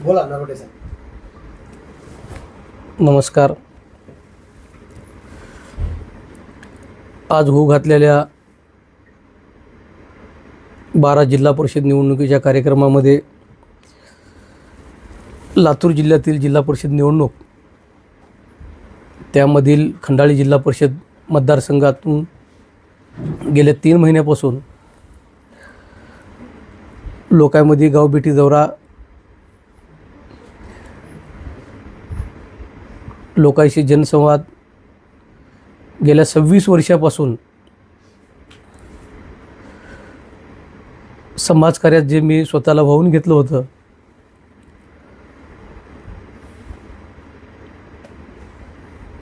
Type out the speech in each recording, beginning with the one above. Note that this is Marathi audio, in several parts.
बोला नरोटे साहेब. नमस्कार. आज होऊ घातलेल्या 12 जिल्हा परिषद निवडणुकीच्या कार्यक्रमामध्ये लातूर जिल्ह्यातील जिल्हा परिषद निवडणूक, त्यामधील खंडाळी जिल्हा परिषद मतदारसंघातून गेल्या 3 महिन्यापासून लोकांमध्ये गावभेटी दौरा, लोकांशी जनसंवाद, गेल्या 26 वर्षापासून समाजकार्यात जे मी स्वतःला वाहून घेतलं होतं,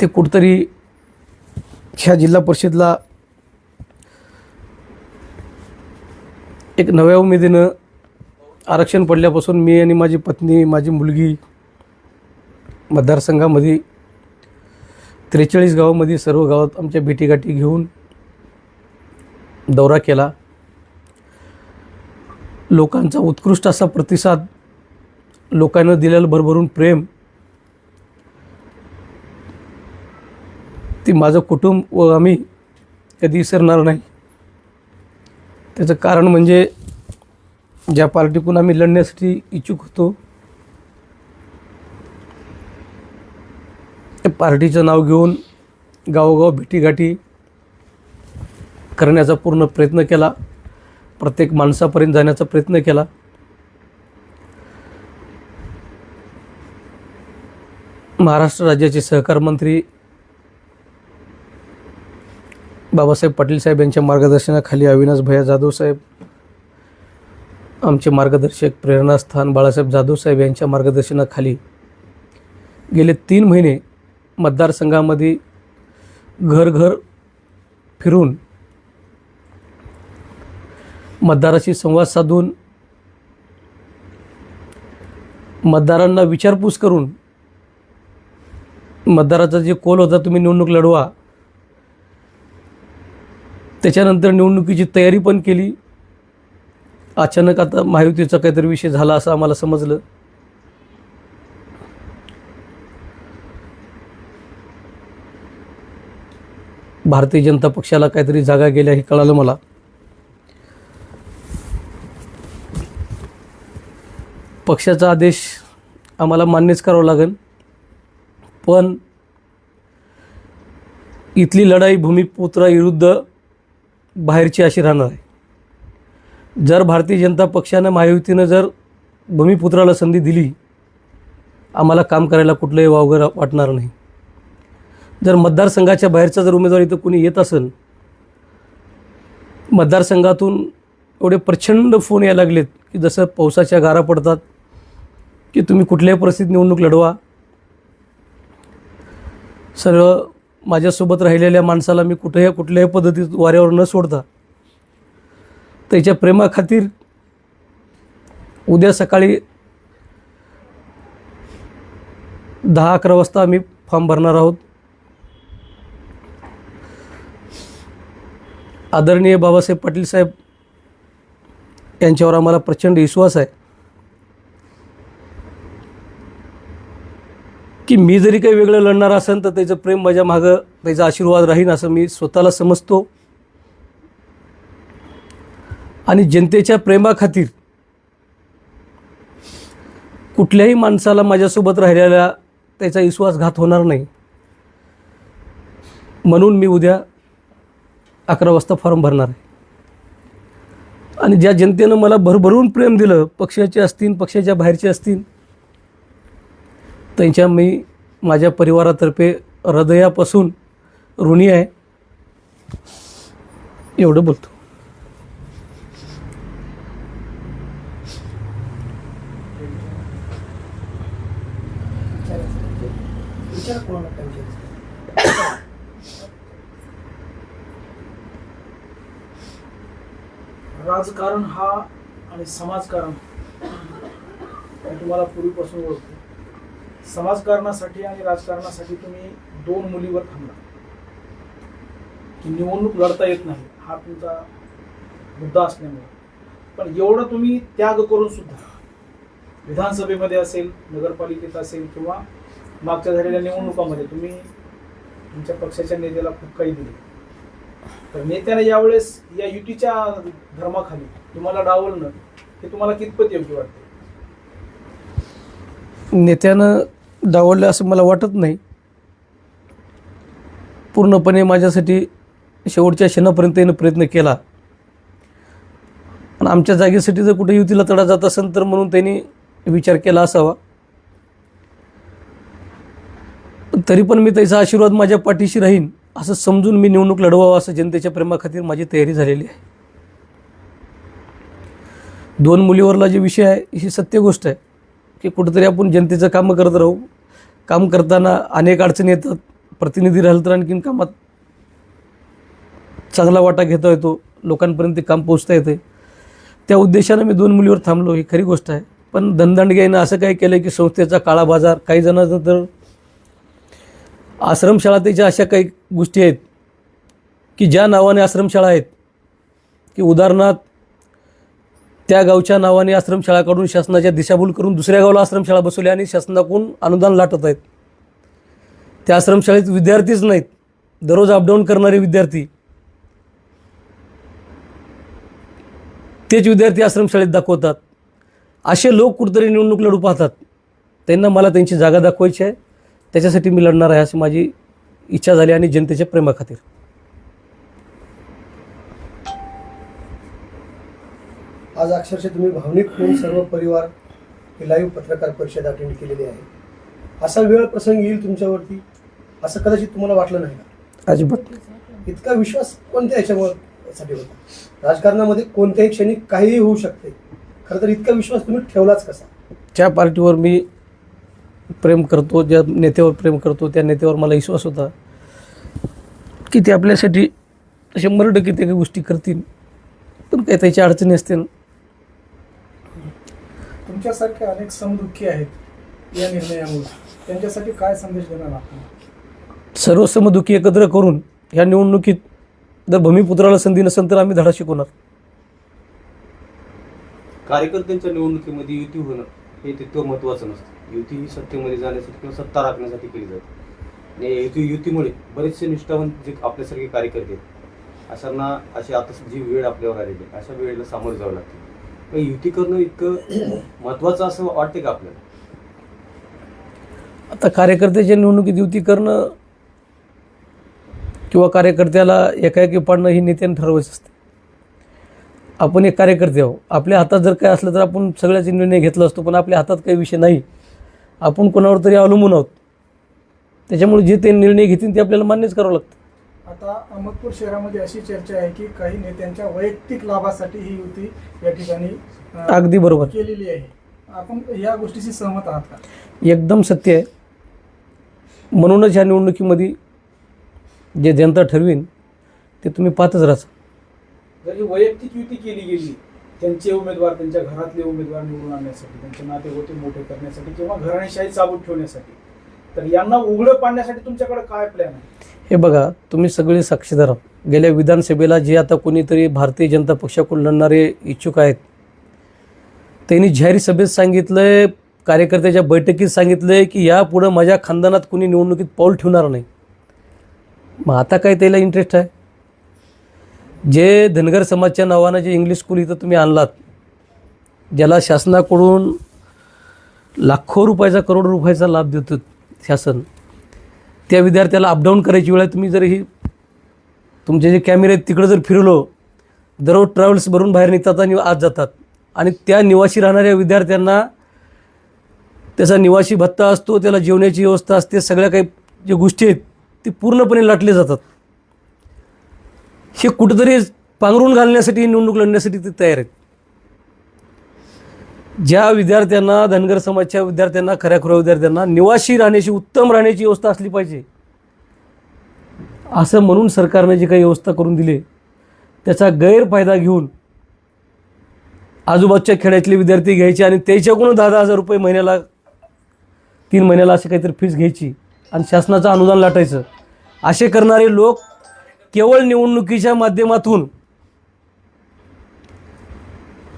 ते कुठंतरी ह्या जिल्हा परिषदला एक नव्या उमेदीनं आरक्षण पडल्यापासून मी आणि माझी पत्नी, माझी मुलगी मतदारसंघामध्ये 43 गावामध्ये सर्व गावात आमच्या भेटीगाठी घेऊन दौरा केला. लोकांचा उत्कृष्ट असा प्रतिसाद, लोकांना दिलेलं भरभरून प्रेम, ती माझं कुटुंब व आम्ही कधी विसरणार नाही. त्याचं कारण म्हणजे ज्या पार्टीतून आम्ही लढण्यासाठी इच्छुक होतो, त्या पार्टीचं नाव घेऊन गावोगाव भेटीगाठी करण्याचा पूर्ण प्रयत्न केला, प्रत्येक माणसापर्यंत जाण्याचा प्रयत्न केला. महाराष्ट्र राज्याचे सहकार मंत्री बाबासाहेब पाटील साहेब यांच्या मार्गदर्शनाखाली अविनाश भैया जाधव साहेब, आमचे मार्गदर्शक प्रेरणास्थान बाळासाहेब जाधव साहेब यांच्या मार्गदर्शनाखाली गेले 3 महिने मतदारसंघामध्ये घर घर फिरून मतदाराशी संवाद साधून, मतदारांना विचारपूस करून, मतदाराचा जे कौल होता तुम्ही निवडणूक लढवा, त्याच्यानंतर निवडणुकीची तयारी पण केली. अचानक आता महायुतीचा काहीतरी विषय झाला असं आम्हाला समजलं. भारतीय जनता पक्षाला काहीतरी जागा गेल्या हे कळालं मला. पक्षाचा आदेश आम्हाला मान्यच करावा लागेल, पण इथली लढाई भूमिपुत्राविरुद्ध बाहेरची अशी राहणार आहे. जर भारतीय जनता पक्षानं, महायुतीनं जर भूमिपुत्राला संधी दिली, आम्हाला काम करायला कुठलंही वावगं वाटणार नाही. जर मतदारसंघाच्या बाहेरचा जर उमेदवार इथं कोणी येत असेल, मतदारसंघातून एवढे प्रचंड फोन यायला लागलेत की जसं पावसाच्या गारा पडतात की तुम्ही कुठल्याही परिस्थितीत निवडणूक लढवा. सर्व माझ्यासोबत राहिलेल्या माणसाला मी कुठल्याही पद्धतीत वाऱ्यावर न सोडता त्याच्या प्रेमाखातीर उद्या सकाळी 10-11 वाजता आम्ही फॉर्म भरणार आहोत. आदरणीय बाबासाहेब पाटील साहेब यांच्यावर आम्हाला प्रचंड विश्वास आहे की मी जरी काही वेगळं लढणार असेल तर त्याचं प्रेम माझ्या मागं, त्याचा आशीर्वाद राहीन असं मी स्वतःला समजतो. आणि जनतेच्या प्रेमाखातीर कुठल्याही माणसाला माझ्यासोबत राहिलेला त्याचा विश्वासघात होणार नाही, म्हणून मी उद्या 11 वाजता फॉर्म भरणार आहे. आणि ज्या जनतेनं मला भरभरून प्रेम दिलं, पक्षाचे असतील, पक्षाच्या बाहेरचे असतील, त्यांच्या मी माझ्या परिवारातर्फे हृदयापासून ऋणी आहे. एवढं बोलतो. राजकारण हा आणि समाजकारण हे तुम्हाला पूर्वीपासून ओळखतो. समाजकारणासाठी आणि राजकारणासाठी तुम्ही 2 मुलीवर थांबला की निवडणूक लढता येत नाही हा तुमचा मुद्दा असल्यामुळे पण एवढं तुम्ही त्याग करून सुद्धा विधानसभेमध्ये असेल, नगरपालिकेत असेल किंवा मागच्या झालेल्या निवडणुकामध्ये तुम्ही तुमच्या पक्षाच्या नेत्याला खूप काही दिले. तर नेत्याने यावेळेस या युतीच्या धर्माखाली तुम्हाला डावलणं हे तुम्हाला कितपत योग्य वाटते? नेत्यानं डावललं असं मला वाटत नाही. पूर्णपणे माझ्यासाठी शेवटच्या क्षणापर्यंत यानं प्रयत्न केला. आणि आमच्या जागेसाठी जर कुठे युतीला तडा जात असेल तर म्हणून त्यांनी विचार केला असावा. तरी पण मी त्याचा आशीर्वाद माझ्या पाठीशी राहीन असं समजून मी निवडणूक लढवावं असं जनतेच्या प्रेमाखातीर माझी तयारी झालेली आहे. 2 मुलीवरला जे विषय आहे ही सत्य गोष्ट आहे की कुठंतरी आपण जनतेचं कामं करत राहू. काम करताना अनेक अडचणी येतात. प्रतिनिधी राहिलं तर आणखीन कामात चांगला वाटा घेता येतो, लोकांपर्यंत ते काम पोचता येते. त्या उद्देशानं मी 2 मुलीवर थांबलो, ही खरी गोष्ट आहे. पण धनदांडग्यानं असं काय केलं की संस्थेचा काळा बाजार, काही जणांचं तर आश्रमशाळा, त्याच्या अशा काही गोष्टी आहेत की ज्या नावाने आश्रमशाळा आहेत की उदाहरणार्थ त्या गावच्या नावाने आश्रमशाळा काढून शासनाच्या दिशाभूल करून दुसऱ्या गावाला आश्रमशाळा बसवल्या आणि शासनाकडून अनुदान लाटत आहेत. त्या आश्रमशाळेत विद्यार्थीच नाहीत, दररोज अपडाऊन करणारे विद्यार्थी तेच विद्यार्थी आश्रमशाळेत दाखवतात. असे लोक कुठेतरी निवडणूक लढू पाहतात. त्यांना मला त्यांची जागा दाखवायची आहे, त्याच्यासाठी मी लढणार आहे अशी माझी इच्छा झाली आणि जनतेच्या प्रेमाखातीर. आज अक्षरशः तुम्ही भावनिक होऊन सर्व परिवार ही लाईव्ह पत्रकार परिषद अटेंड केलेली आहे. असा वेळ प्रसंग येईल तुमच्यावरती असं कदाचित तुम्हाला वाटलं नाही का? अजिबात. इतका विश्वास कोणत्या ह्याच्यासाठी होता? राजकारणामध्ये कोणत्याही क्षणी काहीही होऊ शकते. खरं तर इतका विश्वास तुम्ही ठेवलाच कसा? ज्या पार्टीवर मी प्रेम करतो, ज्या नेत्यावर प्रेम करतो, त्या नेत्यावर मला विश्वास होता की ते आपल्यासाठी 100% ते काही गोष्टी करतील. पण काही त्याच्या अडचणी असतील. तुमच्यासारखे अनेक समदुःखी आहेत या निर्णयामुळे, त्यांच्यासाठी काय संदेश देणार आपण? सर्व समदुखी एकत्र करून ह्या निवडणुकीत जर भूमिपुत्राला संधी नसेल तर आम्ही धडा शिकवणार. कार्यकर्त्यांच्या निवडणुकीमध्ये युती होणं हे तितकं महत्त्वाचं नसतं. युती ही सत्तेमध्ये जाण्यासाठी किंवा सत्ता राखण्यासाठी केली जाते. आणि युतीमुळे बरेचसे निष्ठावंत जे आपल्यासारखे कार्यकर्ते आहेत अशांना आता जी वेळ आपल्यावर आलेली आहे अशा वेळेला सामोरं जावं लागतं. पण युती करणं इतकं महत्त्वाचं असं वाटतं का आपल्याला? आता कार्यकर्त्याच्या निवडणुकीत युती करणं किंवा कार्यकर्त्याला एकाएकी पाडणं ही नेत्याने ठरवायचं असते. आपण एक कार्यकर्ते आहोत. आपल्या हातात जर काय असलं तर आपण सगळ्याचे निर्णय घेतला असतो, पण आपल्या हातात काही विषय नाही. आपण कोणावर तरी अवलंबून आहोत. त्याच्यामुळे जे ते निर्णय घेतील ते आपल्याला मान्यच करावं लागतं. आता अहमदपूर शहरामध्ये अशी चर्चा आहे की काही नेत्यांच्या वैयक्तिक लाभासाठी ही युती या ठिकाणी अगदी बरोबर केलेली आहे. आपण या गोष्टीशी सहमत आहात का? एकदम सत्य आहे. म्हणूनच ह्या निवडणुकीमध्ये जे जनता ठरवीन ते तुम्ही पाहतच राहा. जर ही वैयक्तिक युती केली गेली, त्यांचे उमेदवार, त्यांच्या घरातले उमेदवार निवडून आणण्यासाठी, त्यांचे नातेगोते मोठे करण्यासाठी किंवा घराणेशाही चाबूत ठेवण्यासाठी, तर यांना उघडं पाडण्यासाठी तुमच्याकडे काय प्लॅन आहे? हे बघा, तुम्ही सगळे साक्षीदार आहात. गेल्या विधानसभेला जे आता कोणीतरी भारतीय जनता पक्षाकडून लढणारे इच्छुक आहेत त्यांनी जाहीर सभेत सांगितलंय, कार्यकर्त्याच्या बैठकीत सांगितलंय की यापुढं माझ्या खानदानात कोणी निवडणुकीत पाऊल ठेवणार नाही. मग आता काय त्याला इंटरेस्ट आहे? जे धनगर समाजच्या नावानं जे इंग्लिश स्कूल इथं तुम्ही आणलात, ज्याला शासनाकडून लाखो रुपयाचा, करोड रुपयाचा लाभ देतो शासन, त्या विद्यार्थ्याला अपडाऊन करायची वेळ तुम्ही जर ही तुमचे जे कॅमेरे आहेत तिकडं जर फिरलो, दररोज ट्रॅव्हल्स भरून बाहेर निघतात आणि आत जातात. आणि त्या निवासी राहणाऱ्या विद्यार्थ्यांना त्याचा निवासी भत्ता असतो, त्याला जेवण्याची व्यवस्था असते, सगळ्या काही जे गोष्टी आहेत ते पूर्णपणे लाटले जातात. हे कुठंतरी पांघरून घालण्यासाठी, निवडणूक लढण्यासाठी ते तयार आहेत. ज्या विद्यार्थ्यांना, धनगर समाजच्या विद्यार्थ्यांना, खऱ्याखुऱ्या विद्यार्थ्यांना निवासी राहण्याची, उत्तम राहण्याची व्यवस्था असली पाहिजे असं म्हणून सरकारने जी काही व्यवस्था करून दिली त्याचा गैरफायदा घेऊन आजूबाजूच्या खेड्यातले विद्यार्थी घ्यायचे आणि त्याच्याकडून 10,000 रुपये महिन्याला, 3 महिन्याला असे काहीतरी फीस घ्यायची आणि शासनाचं अनुदान लाटायचं. असे करणारे लोक केवळ निवडणुकीच्या माध्यमातून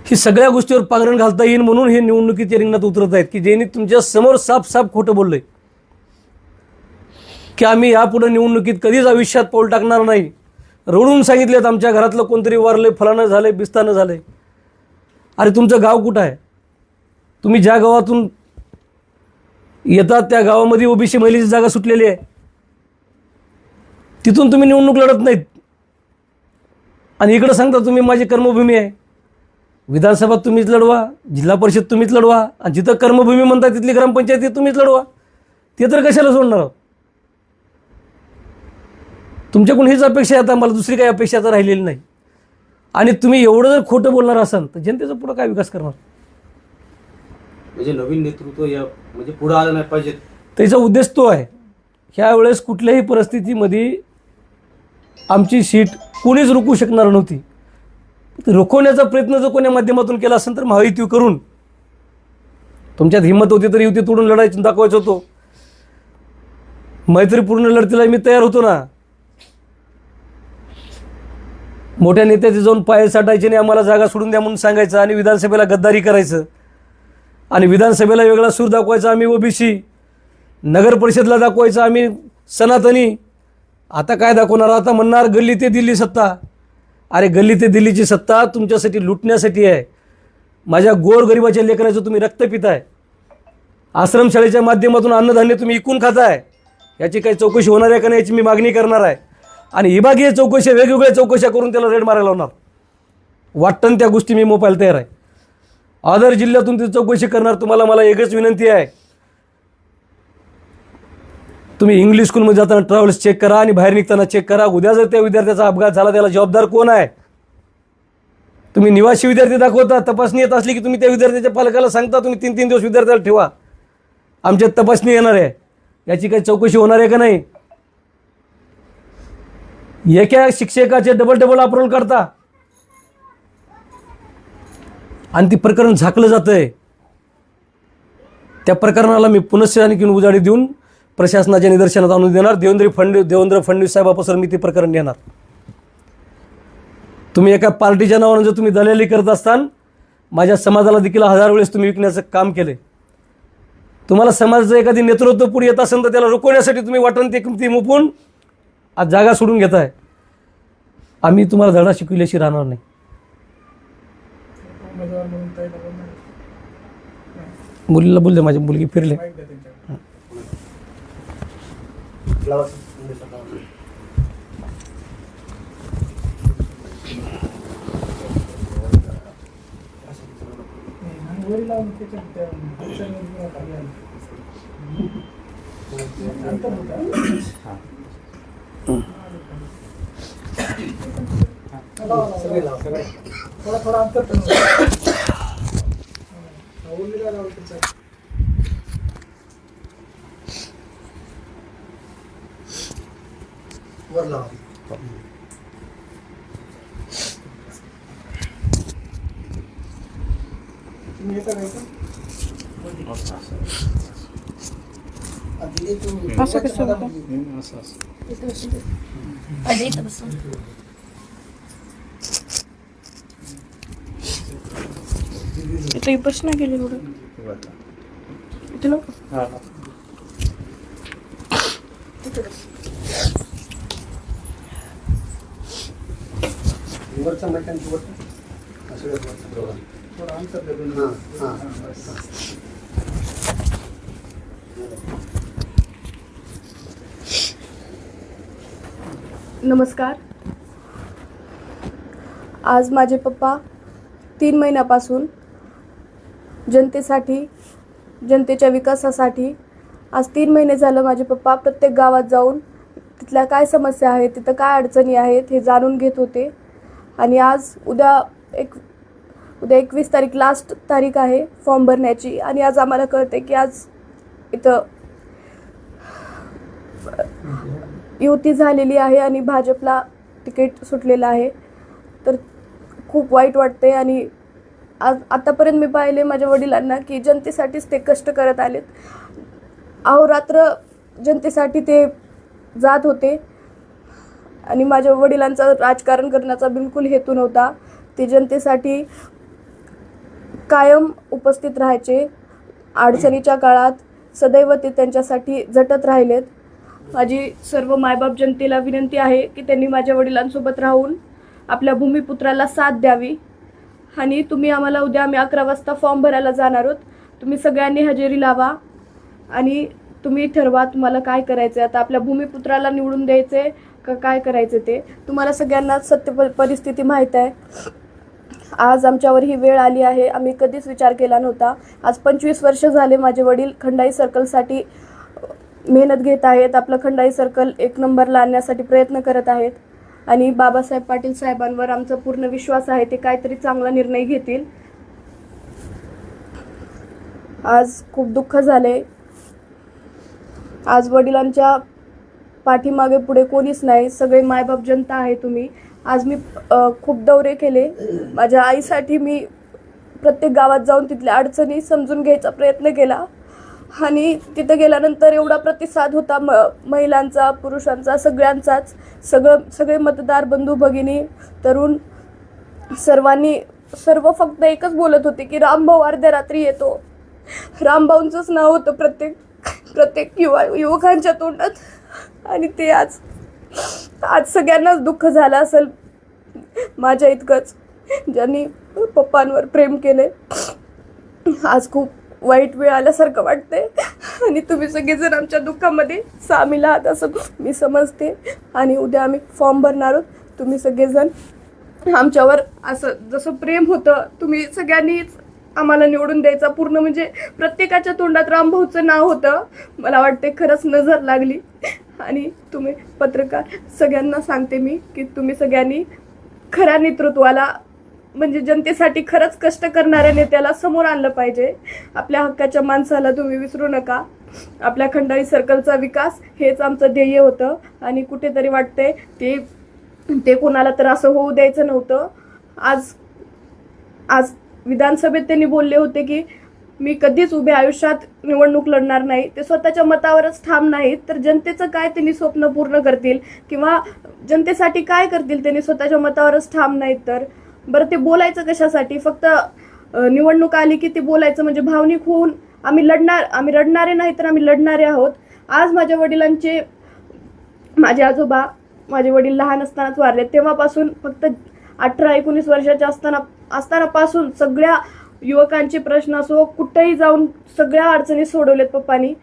ही सगळ्या गोष्टीवर पांघरण घालता येईल म्हणून हे निवडणुकीच्या रिंगणात उतरत आहेत की ज्यांनी तुमच्या समोर साफ खोटं बोललंय की आम्ही यापुढे निवडणुकीत कधीच आयुष्यात पाऊल टाकणार नाही. रडून सांगितलेत आमच्या घरातलं कोणतरी वारले, फलानं झालंय, बिस्तानं झालंय. अरे तुमचं गाव कुठं आहे? तुम्ही ज्या गावातून येतात त्या गावामध्ये ओबीसी महिलेची जागा सुटलेली आहे. तिथून तुम्ही निवडणूक लढत नाहीत आणि इकडं सांगता तुम्ही माझी कर्मभूमी आहे. विधानसभा तुम्हीच लढवा, जिल्हा परिषद तुम्हीच लढवा आणि जिथं कर्मभूमी म्हणता तिथली ग्रामपंचायत तुम्हीच लढवा. ते तर कशाला सोडणार आहोत? तुमच्याकडून हीच अपेक्षा आहे, आता मला दुसरी काही अपेक्षा आता राहिलेली नाही. आणि तुम्ही एवढं जर खोटं बोलणार असाल तर जनतेचा पुढं काय विकास करणार? म्हणजे नवीन नेतृत्व या म्हणजे पुढे आलं नाही पाहिजे. त्याचा उद्देश तो आहे. ह्यावेळेस कुठल्याही परिस्थितीमध्ये आमची सीट कोणीच रोखू शकणार नव्हती. रोखवण्याचा प्रयत्न जर कोण्या माध्यमातून केला असेल तर महायुती करून तुमच्यात हिंमत होती तर युती तोडून लढायचं दाखवायचं होतं. मैत्रीपूर्ण लढतीला मी तयार होतो ना. मोठ्या नेत्याचे जाऊन पाय साठायचे आणि आम्हाला जागा सोडून द्या म्हणून सांगायचं आणि विधानसभेला गद्दारी करायचं आणि विधानसभेला वेगळा सूर दाखवायचा आम्ही ओबीसी, नगर परिषदला दाखवायचं आम्ही सनातनी. आता काय दाखवणार? आता म्हणणार गल्ली ते दिल्ली सत्ता. अरे गल्ली ते दिल्लीची सत्ता तुमच्यासाठी लुटण्यासाठी आहे. माझ्या गोरगरिबाच्या लेकराचं तुम्ही रक्त पिताय. आश्रमशाळेच्या माध्यमातून अन्नधान्य तुम्ही विकून खाताय. याची काही चौकशी होणार आहे का नाही याची मी मागणी करणार आहे. आणि विभागीय चौकशा, वेगवेगळ्या चौकशा करून त्याला रेड मारायला लावणार. वाटतं त्या गोष्टी मी मोपायला तयार आहे. आदर जिल्ह्यातून ती चौकशी करणार. तुम्हाला मला एकच विनंती आहे, तुम्ही इंग्लिश स्कूलमध्ये जाताना ट्रॅव्हल्स चेक करा आणि बाहेर निघताना चेक करा. उद्या जर त्या विद्यार्थ्याचा अपघात झाला त्याला जबाबदार कोण आहे? तुम्ही निवासी विद्यार्थी दाखवता. तपासणी येत असली की तुम्ही त्या विद्यार्थ्याच्या पालकाला सांगता तुम्ही 3-3 दिवस विद्यार्थ्याला ठेवा, आमच्यात तपासणी येणार आहे. याची काही चौकशी होणार आहे का नाही? एका शिक्षकाचे डबल अप्रूव्हल करता आणि ती प्रकरण झाकलं जातंय. त्या प्रकरणाला मी पुनश्च आणखीन उजाडी देऊन प्रशासनाच्या निदर्शनात आणून देणार. देवेंद्र फडणवीस साहेबापासून मी ते प्रकरण नेणार. तुम्ही एका पार्टीच्या नावानं जर तुम्ही दलाली करत असताल, माझ्या समाजाला देखील 1000 वेळेस तुम्ही विकण्याचं काम केले. तुम्हाला समाजाचं एखादी नेतृत्व पुढे येत असेल तर त्याला रोखवण्यासाठी तुम्ही वाटण ते किमती मुपून आज जागा सोडून घेताय. आम्ही तुम्हाला धडा शिकविल्याशी राहणार नाही. मुलीला बोलले, माझी मुलगी फिरले. थोडा अंतर वर लावा. तुम्ही येता काय असं कसं होतं? इथं प्रश्न केले थोडं इथे नको. वरचा मैदानची वर थोडा अंतर देतो. नमस्कार. आज माझे पप्पा 3 महिन्यापासून जनतेसाठी, जनतेच्या विकासासाठी आज 3 महिने झालं माझे पप्पा प्रत्येक गावात जाऊन तिथल्या काय समस्या आहेत, तिथं काय अडचणी आहेत हे जाणून घेत होते. आणि आज उद्या 21 तारीख लास्ट तारीख आहे फॉर्म भरण्याची. आणि आज आम्हाला कळते की आज इथं युती झालेली आहे आणि भाजपला तिकीट सुटलेलं आहे. तर खूप वाईट वाटते. आणि आज आतापर्यंत मी पाहिले माझ्या वडिलांना की जनतेसाठीच ते कष्ट करत आलेत. अहोरात्र जनतेसाठी ते जात होते. आणि माझ्या वडिलांचा राजकारण करण्याचा बिलकुल हेतू नव्हता. ते जनतेसाठी कायम उपस्थित राहायचे. अडचणीच्या काळात सदैव ते त्यांच्यासाठी झटत राहिलेत. माझी सर्व मायबाप जनतेला विनंती आहे की त्यांनी माझ्या वडिलांसोबत राहून आपल्या भूमिपुत्राला साथ द्यावी. आणि तुम्ही आम्हाला उद्या आम्ही 11 वाजता फॉर्म भरायला जाणार आहोत. तुम्ही सगळ्यांनी हजेरी लावा आणि तुम्ही ठरवा तुम्हाला काय करायचं आहे. आता आपल्या भूमिपुत्राला निवडून द्यायचे का काय करायचं ते तुम्हाला सगळ्यांना सत्य परिस्थिती माहीत आहे. आज आमच्यावर ही वेळ आली आहे. आम्ही कधीच विचार केला नव्हता. आज 25 वर्ष झाले माझे वडील खंडाई सर्कलसाठी मेहनत घेत आहेत. आपलं खंडाई सर्कल 1 नंबरला आणण्यासाठी प्रयत्न करत आहेत. आणि बाबासाहेब पाटील साहेबांवर आमचा पूर्ण विश्वास आहे. ते काहीतरी चांगला निर्णय घेतील. आज खूप दुःख झाले. आज वडिलांच्या पाठीमागे पुढे कोणीच नाही. सगळे मायबाप जनता आहे तुम्ही. आज मी खूप दौरे केले. माझ्या आईसाठी मी प्रत्येक गावात जाऊन तिथल्या अडचणी समजून घ्यायचा प्रयत्न केला. आणि तिथं गेल्यानंतर एवढा प्रतिसाद होता महिलांचा, पुरुषांचा, सगळ्यांचाच. सगळे मतदार बंधू भगिनी, तरुण सर्व फक्त एकच बोलत होते की रामभाऊ अर्ध्या रात्री येतो. रामभाऊंचंच नाव होतं प्रत्येक युवकांच्या तोंडात. आणि ते आज सगळ्यांनाच दुःख झालं असेल माझ्या इतकंच, ज्यांनी पप्पांवर प्रेम केले. आज खूप वाईट वेळ आल्यासारखं वाटते. आणि तुम्ही सगळेजण आमच्या दुःखामध्ये सामील आहात असं मी समजते. आणि उद्या आम्ही फॉर्म भरणार आहोत. तुम्ही सगळेजण आमच्यावर असं जसं प्रेम होतं तुम्ही सगळ्यांनीच आम्हाला निवडून द्यायचा. पूर्ण म्हणजे प्रत्येकाच्या तोंडात रामभाऊचं नाव होतं. मला वाटते खरंच नजर लागली. आणि तुम्ही पत्रकार सगळ्यांना सांगते मी की तुम्ही सगळ्यांनी खऱ्या नेतृत्वाला म्हणजे जनतेसाठी खरंच कष्ट करणाऱ्या नेत्याला समोर आणलं पाहिजे. आपल्या हक्काच्या माणसाला तुम्ही विसरू नका. आपल्या खंडाळी सर्कलचा विकास हेच आमचं ध्येय होतं. आणि कुठेतरी वाटतंय ते कोणाला तर असं होऊ द्यायचं नव्हतं. आज विधानसभेत त्यांनी बोलले होते की मी कधीच उभ्या आयुष्यात निवडणूक लढणार नाही. ते स्वतःच्या मतावरच ठाम नाहीत तर जनतेचं काय त्यांनी स्वप्न पूर्ण करतील किंवा जनतेसाठी काय करतील. त्यांनी स्वतःच्या मतावरच ठाम नाहीत तर बरं ते बोलायचं कशासाठी. फक्त निवडणूक आली की ते बोलायचं म्हणजे भावनिक होऊन आम्ही रडणारे नाही तर आम्ही लढणारे आहोत. आज माझ्या वडिलांचे माझे आजोबा माझे वडील लहान असतानाच वारले. तेव्हापासून फक्त 18-19 वर्षाच्या असतानापासून सगळ्या युवकांचे प्रश्न असो कुठेही जाऊन सगळ्या अडचणी सोडवलेत पप्पांनी.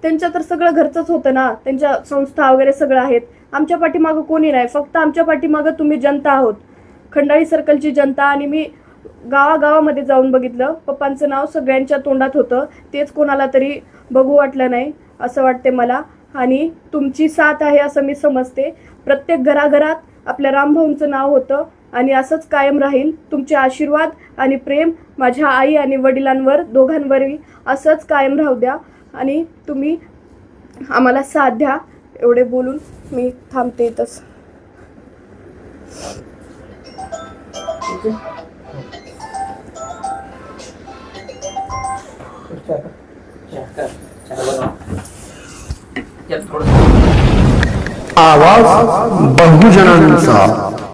त्यांच्या तर सगळं घरचंच होतं ना. त्यांच्या संस्था वगैरे सगळं आहेत. आमच्या पाठीमागं कोणी नाही. फक्त आमच्या पाठीमागं तुम्ही जनता आहोत, खंडाळी सर्कलची जनता. आणि मी गावागावामध्ये जाऊन बघितलं. पप्पांचं नाव सगळ्यांच्या तोंडात होतं. तेच कोणाला तरी बघू वाटलं नाही असं वाटते मला. आणि तुमची साथ आहे असं मी समजते. प्रत्येक घराघरात आपल्या रामभाऊंचं नाव होतं आणि असंच कायम राहील. तुमचे आशीर्वाद आणि प्रेम माझ्या आई आणि वडिलांवर दोघांवरही असंच कायम राहू द्या. आणि तुम्ही आम्हाला साथ द्या. एवढे बोलून मी थांबते इथंच. आवाज बहुजनांचा.